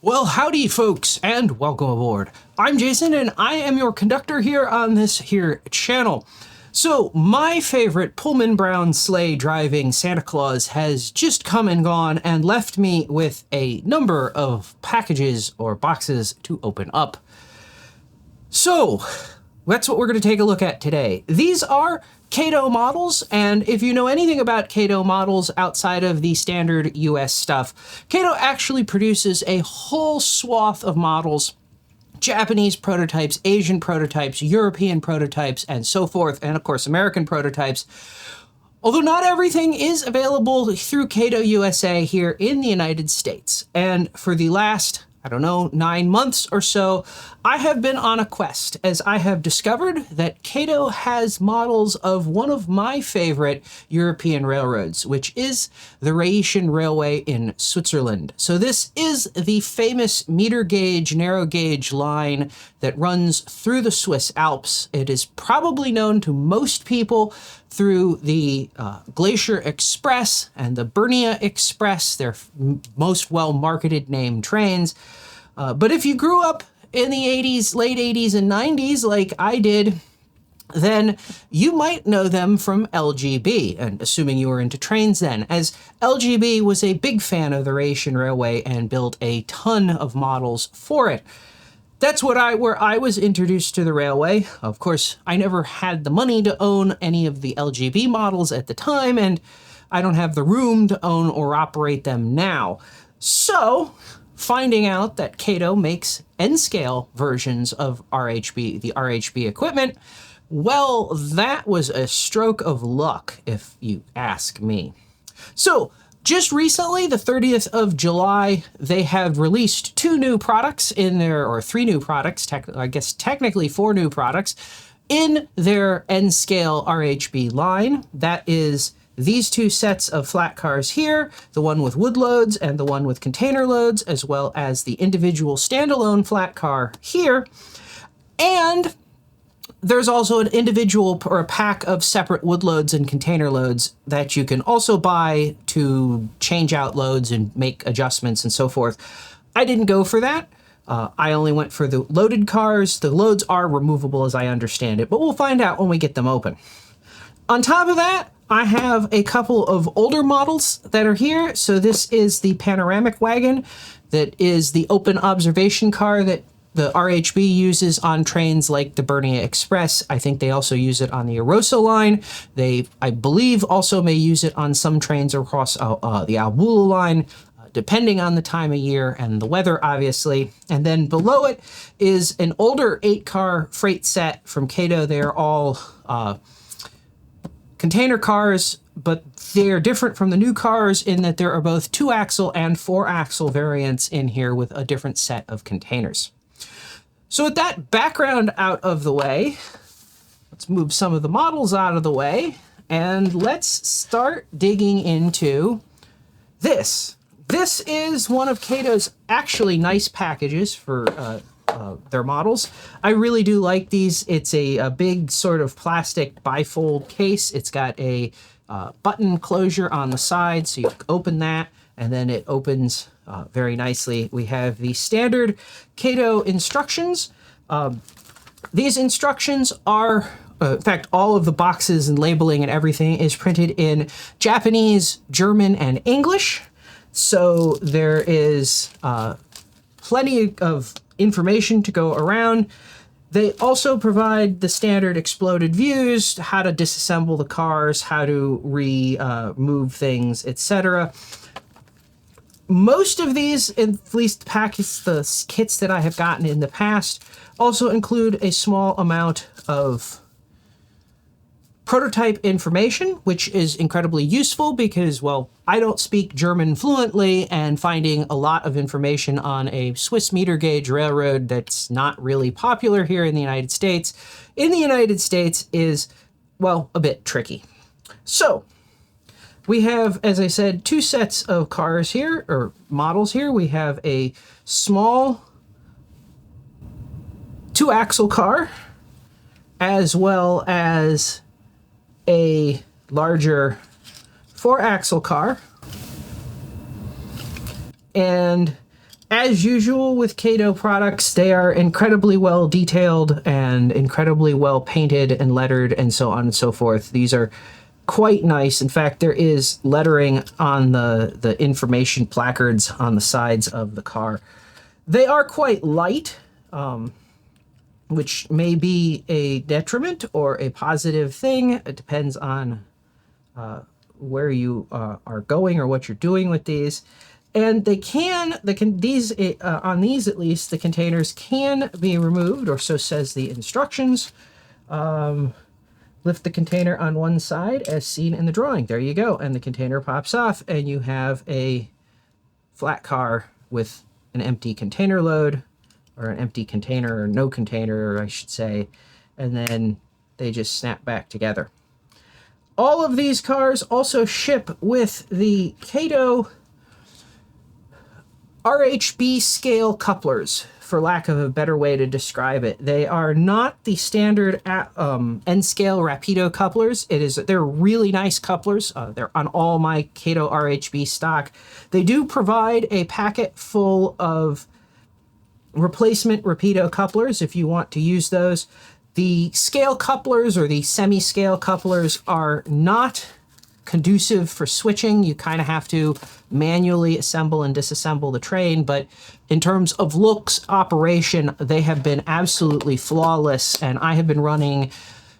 Well, howdy folks, and welcome aboard. I'm Jason, and I am your conductor here on this here channel. So, my favorite Pullman Brown sleigh driving Santa Claus has just come and gone and left me with a number of packages or boxes to open up. So, that's what we're going to take a look at today. These are Kato models, and if you know anything about Kato models outside of the standard US stuff, Kato actually produces a whole swath of models, Japanese prototypes, Asian prototypes, European prototypes, and so forth, and of course American prototypes. Although not everything is available through Kato USA here in the United States. And for the last, 9 months or so, I have been on a quest as I have discovered that Kato has models of one of my favorite European railroads, which is the Rhaetian Railway in Switzerland. So this is the famous meter gauge, narrow gauge line that runs through the Swiss Alps. It is probably known to most people through the Glacier Express and the Bernia Express, their most well-marketed named trains. But if you grew up in the 80s, late 80s and 90s like I did, then you might know them from LGB, and assuming you were into trains then, as LGB was a big fan of the Rhaetian Railway and built a ton of models for it. That's where I was introduced to the railway. Of course, I never had the money to own any of the LGB models at the time, and I don't have the room to own or operate them now. So, finding out that Kato makes N-scale versions of RHB, the RHB equipment, well, that was a stroke of luck, if you ask me. So, just recently, the 30th of July, they have released 2 new products in their, or 3 new products, I guess technically 4 new products, in their N-scale RHB line. That is these 2 sets of flat cars here, the one with wood loads and the one with container loads, as well as the individual standalone flat car here. And there's also an individual or a pack of separate wood loads and container loads that you can also buy to change out loads and make adjustments and so forth. I didn't go for that. I only went for the loaded cars. The loads are removable as I understand it, but we'll find out when we get them open. On top of that, I have a couple of older models that are here. So this is the panoramic wagon that is the open observation car that the RHB uses on trains like the Bernia Express. I think they also use it on the Arosa line. They, I believe, also may use it on some trains across the Albula line, depending on the time of year and the weather, obviously. And then below it is an older 8-car freight set from Kato. They're all container cars, but they're different from the new cars in that there are both 2-axle and 4-axle variants in here with a different set of containers. So with that background out of the way, let's move some of the models out of the way, and let's start digging into this. This is one of Kato's actually nice packages for their models. I really do like these. It's a big sort of plastic bifold case. It's got a button closure on the side, so you open that, and then it opens very nicely. We have the standard Kato instructions. These instructions are, in fact, all of the boxes and labeling and everything is printed in Japanese, German, and English. So there is plenty of information to go around. They also provide the standard exploded views, how to disassemble the cars, how to remove things, etc. Most of these, at least the kits that I have gotten in the past, also include a small amount of prototype information, which is incredibly useful because, well, I don't speak German fluently, and finding a lot of information on a Swiss meter gauge railroad that's not really popular here in the United States is, well, a bit tricky. So, we have, as I said, 2 sets of cars here, or models here. We have a small 2-axle car, as well as a larger 4-axle car. And As usual with Kato products, they are incredibly well detailed and incredibly well painted and lettered and so on and so forth. These are quite nice. In fact, there is lettering on the information placards on the sides of the car. They are quite light, which may be a detriment or a positive thing. It depends on where you are going or what you're doing with these. And these on these at least, the containers can be removed, or so says the instructions. Lift the container on one side as seen in the drawing. There you go. And the container pops off and you have a flat car with an empty container load, or an empty container, or no container, I should say. And then they just snap back together. All of these cars also ship with the Kato RHB scale couplers, for lack of a better way to describe it. They are not the standard N-scale Rapido couplers. They're really nice couplers. They're on all my Kato RHB stock. They do provide a packet full of replacement Rapido couplers if you want to use those. The scale couplers, or the semi-scale couplers, are not conducive for switching. You kind of have to manually assemble and disassemble the train, but in terms of looks, operation, they have been absolutely flawless, and I have been running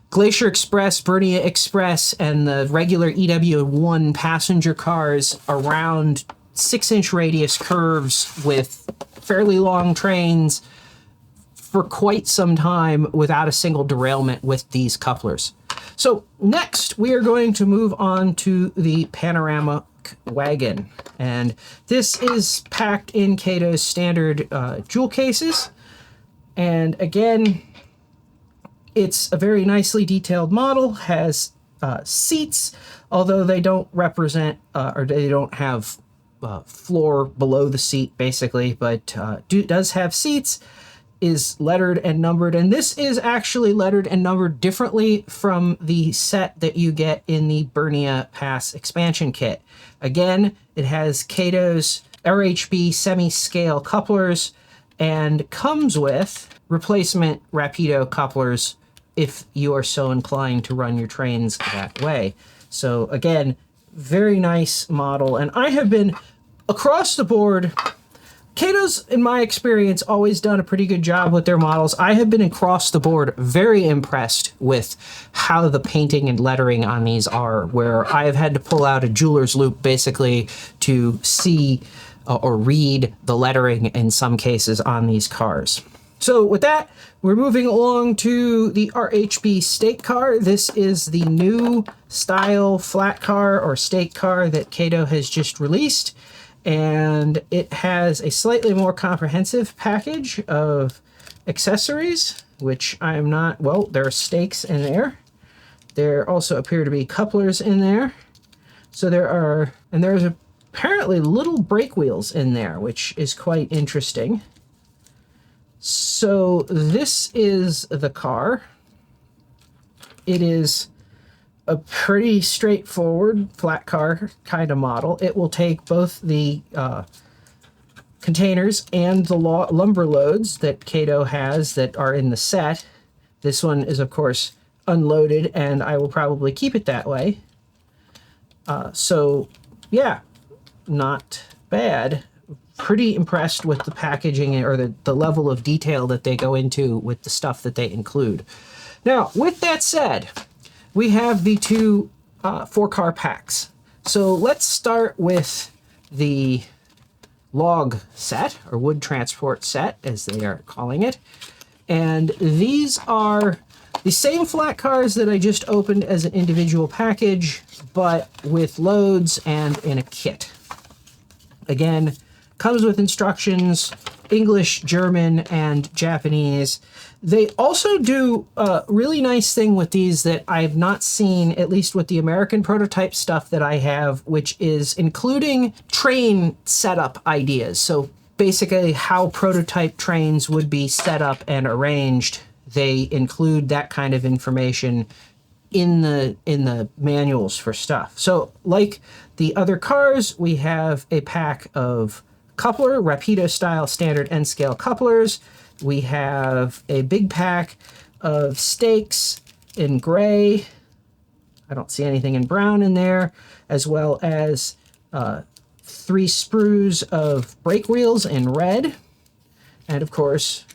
Glacier Express, Bernia Express, and the regular EW1 passenger cars around 6-inch radius curves with fairly long trains for quite some time without a single derailment with these couplers. So next, we are going to move on to the panoramic wagon. And this is packed in Kato's standard jewel cases. And again, it's a very nicely detailed model, has seats, although they don't represent, or they don't have floor below the seat, basically, but does have seats, is lettered and numbered, and this is actually lettered and numbered differently from the set that you get in the Bernia Pass expansion kit. Again, it has Kato's RHB semi-scale couplers and comes with replacement Rapido couplers if you are so inclined to run your trains that way. So again, very nice model, and I have been across the board. Kato's, in my experience, always done a pretty good job with their models. I have been across the board very impressed with how the painting and lettering on these are, where I have had to pull out a jeweler's loupe basically to see or read the lettering in some cases on these cars. So with that, we're moving along to the RHB Stake Car. This is the new style flat car or stake car that Kato has just released. And it has a slightly more comprehensive package of accessories, which I am not, well, there are stakes in there. There also appear to be couplers in there. So there's apparently little brake wheels in there, which is quite interesting. So this is the car. It is a pretty straightforward flat car kind of model. It will take both the containers and the lumber loads that Kato has that are in the set. This one is, of course, unloaded, and I will probably keep it that way. So, yeah, not bad. Pretty impressed with the packaging, or the level of detail that they go into with the stuff that they include. Now, with that said, we have the two 4-car packs. So let's start with the log set, or wood transport set, as they are calling it. And these are the same flat cars that I just opened as an individual package, but with loads and in a kit. Again, comes with instructions, English, German, and Japanese. They also do a really nice thing with these that I've not seen, at least with the American prototype stuff that I have, which is including train setup ideas. So basically how prototype trains would be set up and arranged. They include that kind of information in the manuals for stuff. So like the other cars, we have a pack of coupler, Rapido style standard N scale couplers. We have a big pack of stakes in gray. I don't see anything in brown in there, as well as 3 sprues of brake wheels in red. And of course,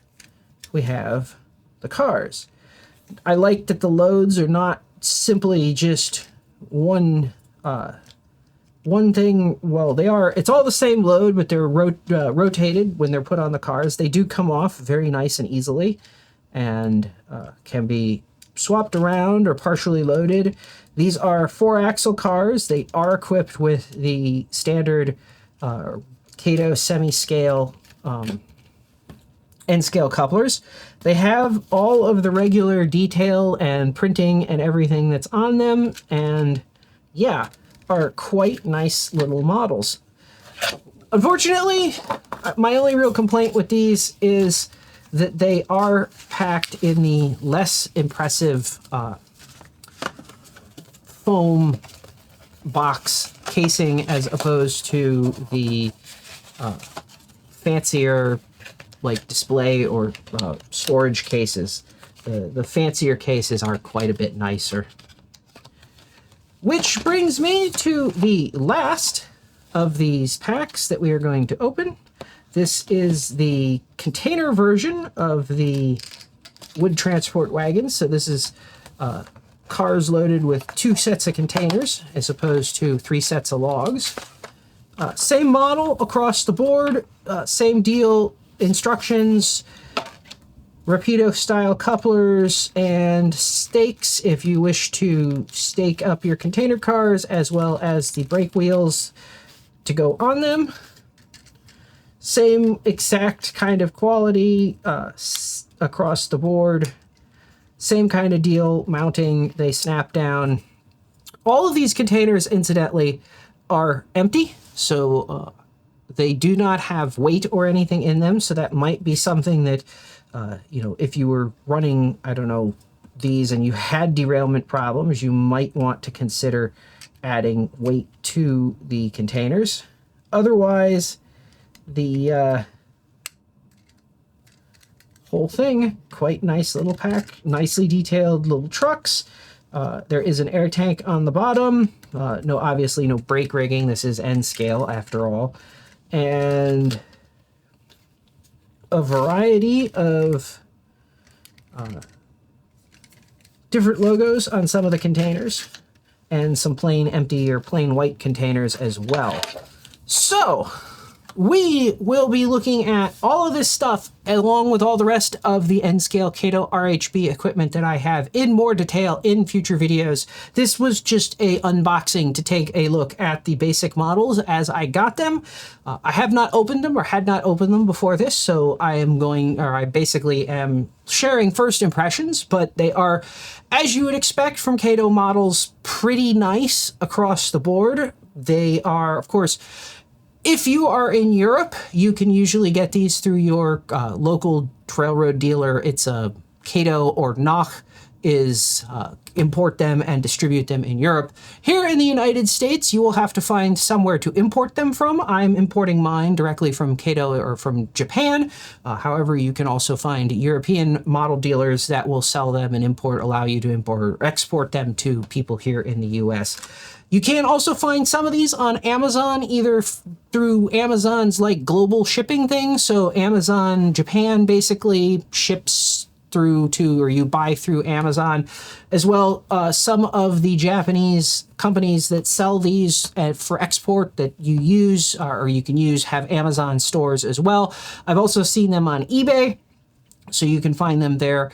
we have the cars. I like that the loads are not simply just one thing. Well, they are. It's all the same load, but they're rotated when they're put on the cars. They do come off very nice and easily, and can be swapped around or partially loaded. These are 4-axle cars. They are equipped with the standard Kato semi-scale N-scale couplers. They have all of the regular detail and printing and everything that's on them, and yeah, are quite nice little models. Unfortunately, my only real complaint with these is that they are packed in the less impressive foam box casing as opposed to the fancier like display or storage cases. The fancier cases are quite a bit nicer. Which brings me to the last of these packs that we are going to open. This is the container version of the wood transport wagons. So this is cars loaded with 2 sets of containers as opposed to 3 sets of logs. Same model across the board, same deal, instructions, Rapido style couplers and stakes if you wish to stake up your container cars, as well as the brake wheels to go on them. Same exact kind of quality across the board. Same kind of deal, mounting, they snap down. All of these containers, incidentally, are empty, so they do not have weight or anything in them, so that might be something that, you know, if you were running, I don't know, these and you had derailment problems, you might want to consider adding weight to the containers. Otherwise, the whole thing, quite nice little pack, nicely detailed little trucks. There is an air tank on the bottom. Obviously no brake rigging. This is N scale after all. And a variety of different logos on some of the containers, and some plain empty or plain white containers as well. So we will be looking at all of this stuff along with all the rest of the N-scale Kato RHB equipment that I have in more detail in future videos. This was just a unboxing to take a look at the basic models as I got them. I have not opened them or had not opened them before this, so I basically am sharing first impressions, but they are, as you would expect from Kato models, pretty nice across the board. They are, of course, if you are in Europe, you can usually get these through your local railroad dealer. It's a Kato or Noch is import them and distribute them in Europe. Here in the United States, you will have to find somewhere to import them from. I'm importing mine directly from Kato or from Japan. However, you can also find European model dealers that will sell them and allow you to import or export them to people here in the US. You can also find some of these on Amazon, either through Amazon's like global shipping thing. So Amazon Japan basically ships through to, or you buy through Amazon as well. Some of the Japanese companies that sell these for export that you use, or you can use, have Amazon stores as well. I've also seen them on eBay, so you can find them there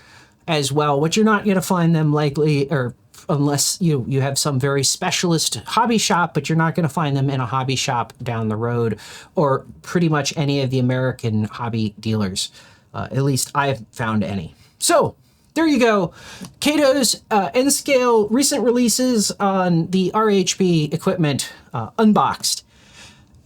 as well. But you're not going to find them likely, or unless you have some very specialist hobby shop, but you're not going to find them in a hobby shop down the road, or pretty much any of the American hobby dealers. At least I haven't found any. So there you go. Kato's N-scale recent releases on the RHB equipment unboxed.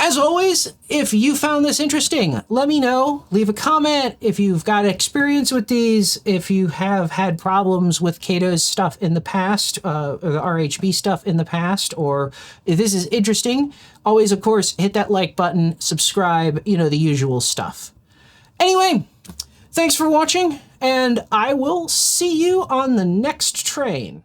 As always, if you found this interesting, let me know. Leave a comment if you've got experience with these, if you have had problems with Kato's stuff in the past, or the RHB stuff in the past, or if this is interesting. Always, of course, hit that like button, subscribe, you know, the usual stuff. Anyway, thanks for watching, and I will see you on the next train.